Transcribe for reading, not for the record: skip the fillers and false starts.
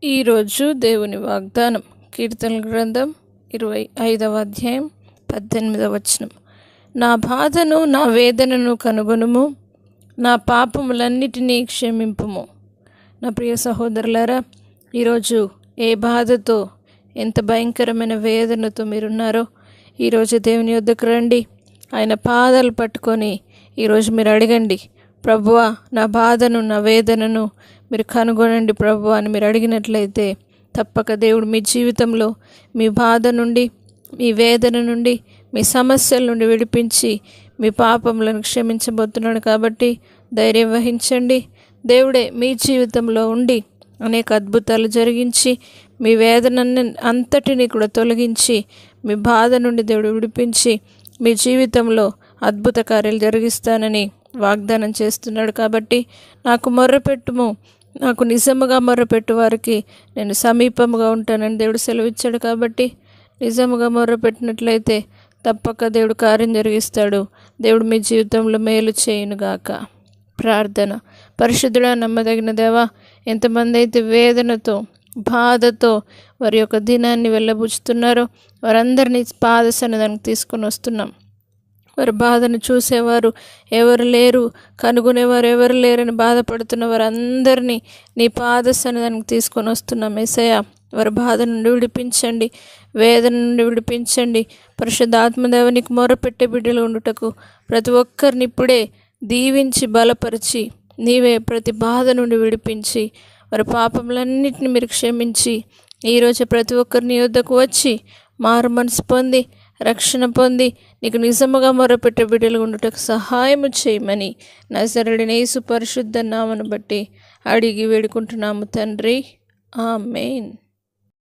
ఈరోజు దేవుని వాగ్దానం కీర్తనల గ్రంథం 25వ అధ్యాయం 18వ వచనం. నా బాధను నా వేదనను కనుగొనుము, నా పాపములన్నిటినీ క్షమింపుము. నా ప్రియ సహోదరులారా, ఈరోజు ఏ బాధతో, ఎంత భయంకరమైన వేదనతో మీరున్నారో ఈరోజు దేవుని యొద్దకు రండి. ఆయన పాదాలు పట్టుకొని ఈరోజు మీరు అడగండి, ప్రభువా నా బాధను నా వేదనను మీరు కనుగొనండి ప్రభువా అని మీరు అడిగినట్లయితే తప్పక దేవుడు మీ జీవితంలో మీ బాధ నుండి, మీ వేదన నుండి, మీ సమస్యల నుండి విడిపించి మీ పాపములను క్షమించబోతున్నాడు. కాబట్టి ధైర్యం వహించండి. దేవుడే మీ జీవితంలో ఉండి అనేక అద్భుతాలు జరిగించి మీ వేదన అంతటిని కూడా తొలగించి మీ బాధ నుండి దేవుడు విడిపించి మీ జీవితంలో అద్భుత కార్యాలు జరిగిస్తానని వాగ్దానం చేస్తున్నాడు. కాబట్టి నాకు మొర్రపెట్టుము, నాకు నిజముగా మొర్రపెట్టు వారికి నేను సమీపముగా ఉంటానని దేవుడు సెలవిచ్చాడు. కాబట్టి నిజముగా మొర్రపెట్టినట్లయితే తప్పక దేవుడు కార్యం జరిగిస్తాడు. దేవుడు మీ జీవితంలో మేలు చేయునుగాక. ప్రార్థన. పరిశుద్ధుడా, నమ్మదగిన దేవా, ఎంతమంది అయితే వేదనతో, బాధతో వారి యొక్క దినాన్ని వెళ్ళబుచ్చుతున్నారో వారందరినీ పాద సన్నిధానికి తీసుకొని వస్తున్నాం. వారి బాధను చూసేవారు ఎవరు లేరు, కనుగొనేవారు ఎవరు లేరని బాధపడుతున్న వారందరినీ నీ పాద సన్నిధానికి తీసుకొని వస్తున్నాం. యేసయ్యా, వారి బాధ నుండి విడిపించండి, వేదన నుండి విడిపించండి. పరిశుద్ధాత్మదేవునికి మొరపెట్టే బిడ్డలు ఉండుటకు ప్రతి ఒక్కరిని ఇప్పుడే దీవించి బలపరిచి నీవే ప్రతి బాధ నుండి విడిపించి వారి పాపములన్నింటినీ మీరు క్షమించి ఈరోజు ప్రతి ఒక్కరిని యొద్దకు వచ్చి మారు మనసు పొంది రక్షణ పొంది నీకు నిజముగా మొరపెట్టే బిడ్డలు ఉండుటకు సహాయము చేయమని నజరేయుడైన యేసు పరిశుద్ధ నామమును బట్టి అడిగి వేడుకుంటున్నాము తండ్రి. ఆమేన్.